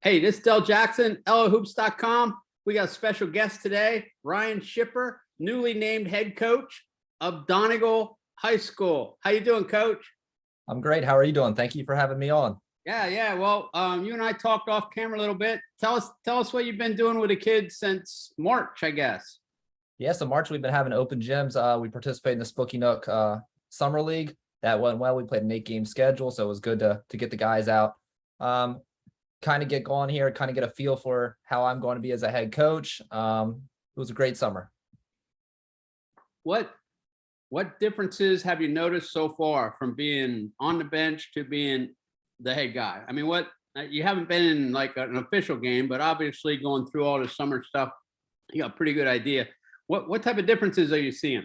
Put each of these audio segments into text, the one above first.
Hey, this is Del Jackson, LOHoops.com. We got a special guest today, Ryan Shipper, newly named head coach of Donegal High School. How you doing, Coach? I'm great. How are you doing? Thank you for having me on. Yeah. Well, you and I talked off camera a little bit. Tell us what you've been doing with the kids since March, I guess. Yeah, so March we've been having open gyms. We participated in the Spooky Nook Summer League. That went well. We played an 8-game schedule, so it was good to get the guys out. Kind of get going here, kind of get a feel for how I'm going to be as a head coach. It was a great summer. What differences have you noticed so far from being on the bench to being the head guy? I mean, you haven't been in like an official game, but obviously going through all the summer stuff, you got a pretty good idea. What type of differences are you seeing?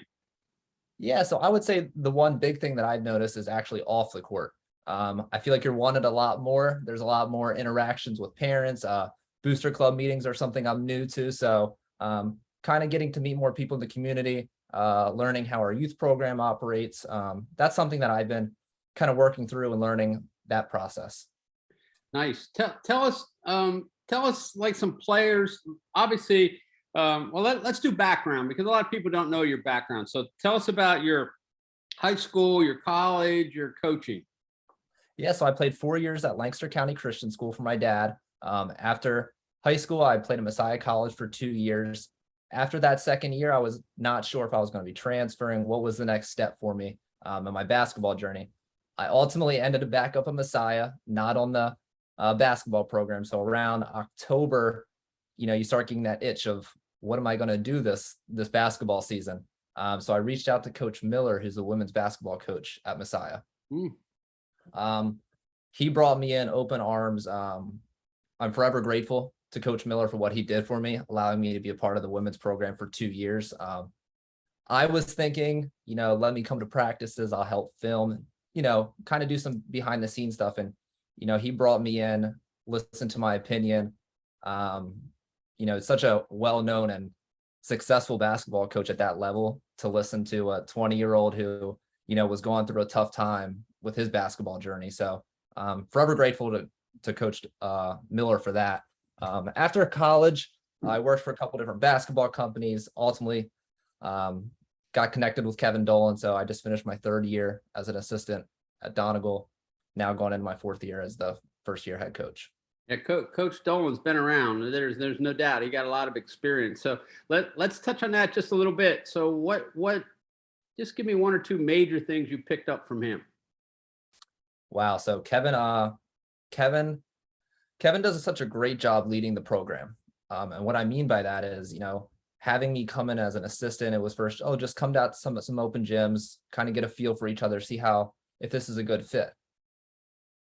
Yeah, so I would say the one big thing that I've noticed is actually off the court. I feel like you're wanted a lot more. There's a lot more interactions with parents. Booster club meetings are something I'm new to. So kind of getting to meet more people in the community, learning how our youth program operates. That's something that I've been kind of working through and learning that process. Nice. Tell us like some players, obviously. Let's do background because a lot of people don't know your background. So tell us about your high school, your college, your coaching. Yeah, so I played 4 years at Lancaster County Christian School for my dad. After high school, I played at Messiah College for 2 years. After that second year, I was not sure if I was going to be transferring. What was the next step for me in my basketball journey? I ultimately ended up back up at Messiah, not on the basketball program. So around October, you start getting that itch of what am I going to do this basketball season? So I reached out to Coach Miller, who's the women's basketball coach at Messiah. He brought me in open arms. I'm forever grateful to Coach Miller for what he did for me, allowing me to be a part of the women's program for 2 years. I was thinking, let me come to practices. I'll help film, kind of do some behind the scenes stuff. And, he brought me in, listened to my opinion. Such a well-known and successful basketball coach at that level, to listen to a 20-year-old who, was going through a tough time with his basketball journey. So forever grateful to Coach Miller for that. After college, I worked for a couple different basketball companies, ultimately got connected with Kevin Dolan. So I just finished my 3rd year as an assistant at Donegal, now going into my 4th year as the first-year head coach. Yeah, Coach Dolan's been around. There's no doubt he got a lot of experience. So let's touch on that just a little bit. So what? Just give me 1 or 2 major things you picked up from him. Wow. So Kevin does such a great job leading the program. And what I mean by that is, having me come in as an assistant, it was first, just come down to some open gyms, kind of get a feel for each other, see if this is a good fit.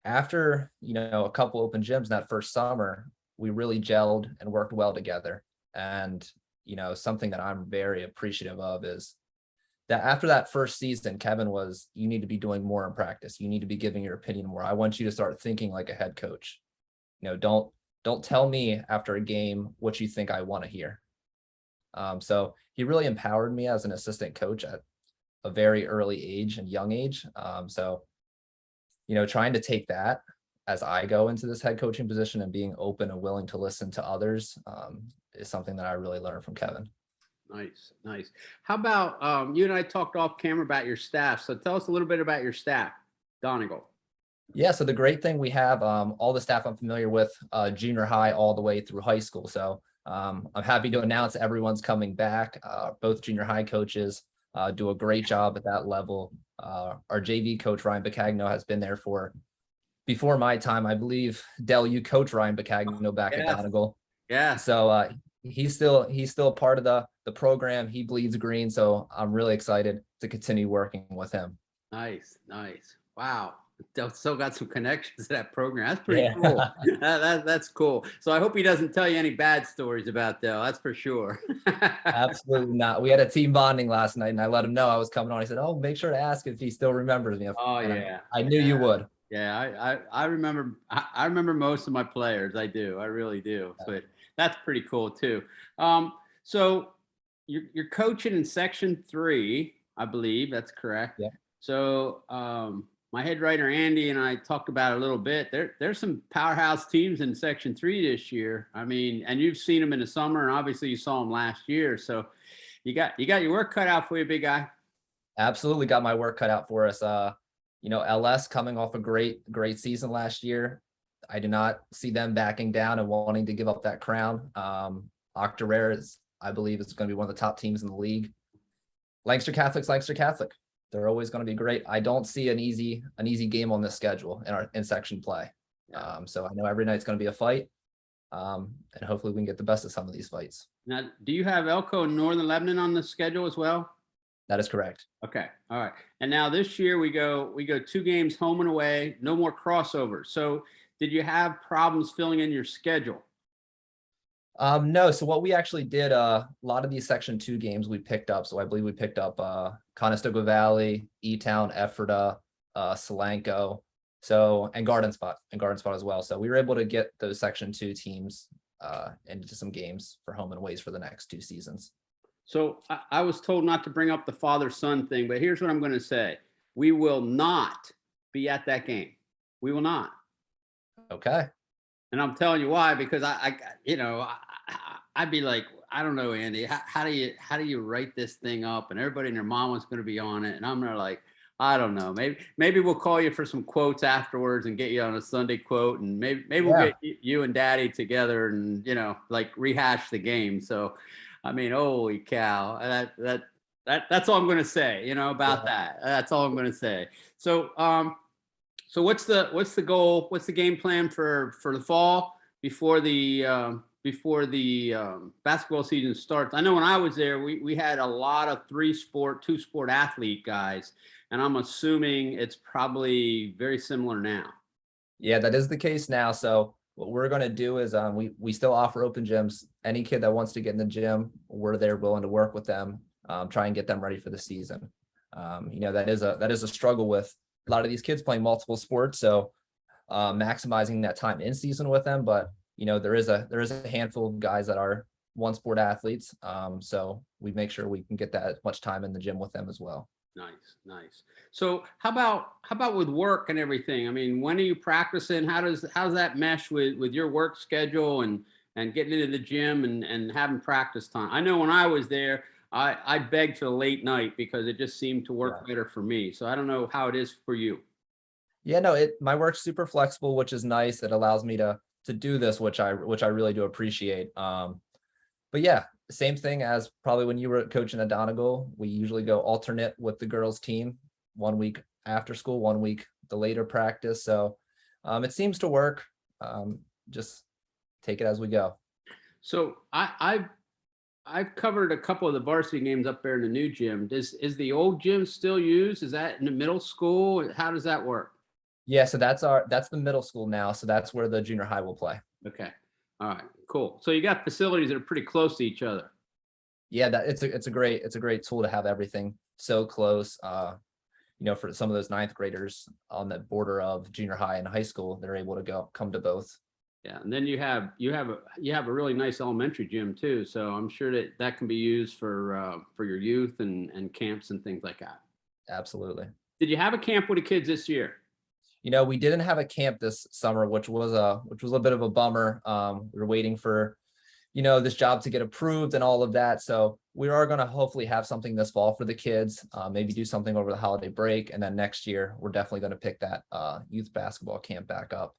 After, a couple open gyms that first summer, we really gelled and worked well together. And, something that I'm very appreciative of is that after that first season, Kevin was, you need to be doing more in practice. You need to be giving your opinion more. I want you to start thinking like a head coach. Don't tell me after a game what you think I want to hear. So he really empowered me as an assistant coach at a very early age and young age. Trying to take that as I go into this head coaching position and being open and willing to listen to others is something that I really learned from Kevin. Nice. How about you and I talked off camera about your staff. So tell us a little bit about your staff, Donegal. Yeah, so the great thing we have, all the staff I'm familiar with, junior high all the way through high school. So I'm happy to announce everyone's coming back. Both junior high coaches do a great job at that level. Our JV coach, Ryan Bacagno, has been there before my time. I believe, Del, you coach Ryan Bacagno back at Donegal. Yeah. So he's still part of the program. He bleeds green. So I'm really excited to continue working with him. Nice. Wow. Still got some connections to that program. That's pretty cool. That's cool. So I hope he doesn't tell you any bad stories about Dell. That's for sure. Absolutely not. We had a team bonding last night, and I let him know I was coming on. He said, make sure to ask if he still remembers me. Oh, yeah. I knew you would. Yeah, I remember. I remember most of my players. I do. I really do. But that's pretty cool too. So you're coaching in Section 3, I believe. That's correct. Yeah. So my head writer Andy and I talked about it a little bit. There's some powerhouse teams in Section 3 this year. I mean, and you've seen them in the summer, and obviously you saw them last year. So you got your work cut out for you, big guy. Absolutely got my work cut out for us. LS coming off a great season last year. I do not see them backing down and wanting to give up that crown. Octorara is, I believe, is going to be one of the top teams in the league. Lancaster Catholic. They're always going to be great. I don't see an easy game on this schedule in section play. So I know every night's going to be a fight. And hopefully we can get the best of some of these fights. Now, do you have Elko and Northern Lebanon on the schedule as well? That is correct. Okay. All right. And now this year we go 2 games home and away, no more crossovers. So did you have problems filling in your schedule? No. So what we actually did, a lot of these section 2 games we picked up. So I believe we picked up Conestoga Valley, E-Town, Ephrata, Solanco, and Garden Spot as well. So we were able to get those section 2 teams into some games for home and aways for the next 2 seasons. So I was told not to bring up the father-son thing, but here's what I'm going to say. We will not be at that game. We will not. Okay. And I'm telling you why, because I'd be like, I don't know, Andy, how do you write this thing up? And everybody and their mom was going to be on it. And I'm there like, I don't know, maybe we'll call you for some quotes afterwards and get you on a Sunday quote. And maybe we'll get you and Daddy together and, like rehash the game. So, I mean, holy cow, that's all I'm going to say, about that. That's all I'm going to say. So, so what's the goal? What's the game plan for the fall before the basketball season starts? I know when I was there, we had a lot of 2-sport athlete guys, and I'm assuming it's probably very similar now. Yeah, that is the case now. So what we're going to do is we still offer open gyms. Any kid that wants to get in the gym, we're there willing to work with them, try and get them ready for the season. That is a struggle with a lot of these kids playing multiple sports. So maximizing that time in season with them. But, there is a handful of guys that are 1-sport athletes. So we make sure we can get that much time in the gym with them as well. Nice. So how about with work and everything? I mean, when are you practicing? How's that mesh with your work schedule and getting into the gym and having practice time? I know when I was there, I begged for the late night because it just seemed to work better for me. So I don't know how it is for you. Yeah, no, my work's super flexible, which is nice. It allows me to do this, which I really do appreciate. But yeah, same thing as probably when you were coaching at Donegal. We usually go alternate with the girls team, 1 week after school, 1 week the later practice. So it seems to work. Just take it as we go. So I've covered a couple of the varsity games up there in the new gym. Is the old gym still used? Is that in the middle school? How does that work? Yeah, so that's the middle school now. So that's where the junior high will play. Okay. All right, cool. So you got facilities that are pretty close to each other. Yeah, it's a great tool to have everything so close. For some of those 9th graders on the border of junior high and high school, they're able to come to both. Yeah, and then you have a really nice elementary gym too. So I'm sure that can be used for your youth and camps and things like that. Absolutely. Did you have a camp with the kids this year? We didn't have a camp this summer, which was a bit of a bummer. We were waiting for, this job to get approved and all of that. So we are going to hopefully have something this fall for the kids, maybe do something over the holiday break. And then next year, we're definitely going to pick that youth basketball camp back up.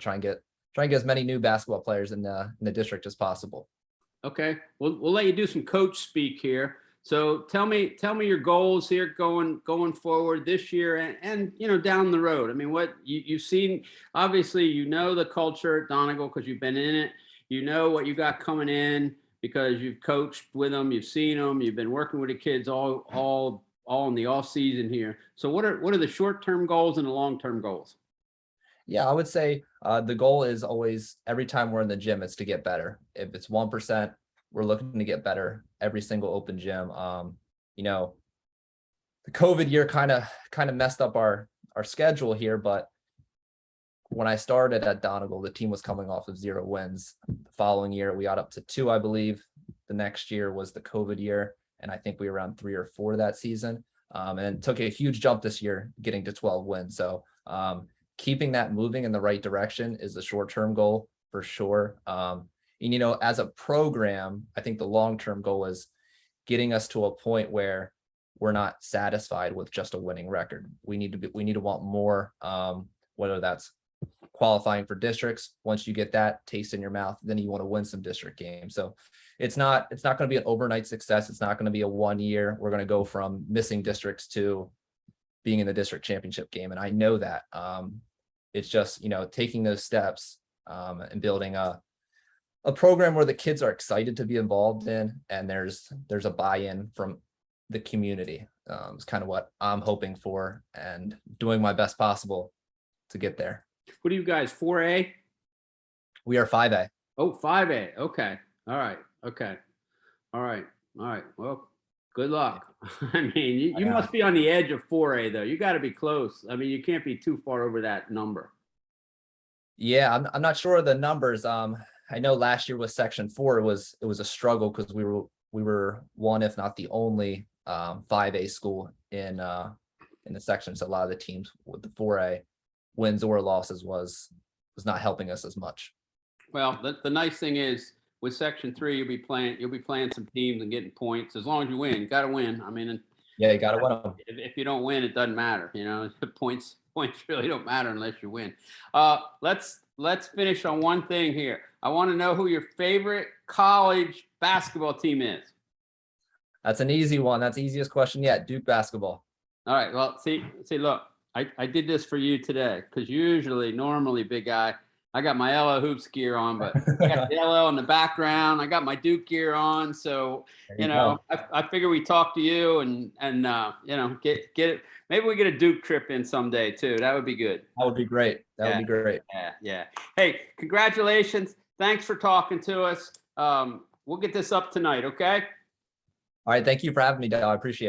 Try and get as many new basketball players in the district as possible. Okay, we'll let you do some coach speak here. So tell me your goals here going forward this year and down the road. I mean, what you've seen, obviously, the culture at Donegal because you've been in it. You know what you got coming in because you've coached with them, you've seen them, you've been working with the kids all in the off season here. So what are the short-term goals and the long-term goals? Yeah, I would say the goal is always every time we're in the gym, it's to get better. If it's 1%, we're looking to get better every single open gym. The COVID year kind of messed up our schedule here, but when I started at Donegal, the team was coming off of 0 wins. The following year, we got up to 2, I believe. The next year was the COVID year, and I think we were around 3 or 4 that season. and took a huge jump this year, getting to 12 wins. So keeping that moving in the right direction is the short-term goal for sure. And, as a program, I think the long-term goal is getting us to a point where we're not satisfied with just a winning record. We need to want more, whether that's qualifying for districts. Once you get that taste in your mouth, then you want to win some district games. So it's not going to be an overnight success. It's not going to be a 1 year. We're going to go from missing districts to being in the district championship game. And I know that it's just, taking those steps and building a program where the kids are excited to be involved in, and there's a buy-in from the community. It's kind of what I'm hoping for and doing my best possible to get there. What are you guys, 4A? We are 5A. Oh, 5A. Okay. All right. Okay. All right. All right. Well, good luck. I mean, you must be on the edge of 4A though. You got to be close. I mean, you can't be too far over that number. Yeah, I'm not sure of the numbers. I know last year with Section 4, it was a struggle because we were one, if not the only 5A school in the section. So a lot of the teams with the 4A wins or losses was not helping us as much. Well, the nice thing is with Section 3, you'll be playing some teams and getting points. As long as you win, you got to win. I mean, yeah, you got to win them. If you don't win, it doesn't matter. Points really don't matter unless you win. Let's finish on one thing here. I want to know who your favorite college basketball team is. That's an easy one. That's the easiest question yet. Duke basketball. All right. Well, see, look, I did this for you today because normally, big guy, I got my LO Hoops gear on, but I got the LO in the background. I got my Duke gear on. So, I figure we talk to you and get it. Maybe we get a Duke trip in someday too. That would be good. That would be great. That would be great. Yeah. Hey, congratulations. Thanks for talking to us. We'll get this up tonight. Okay. All right. Thank you for having me, Dale. I appreciate it.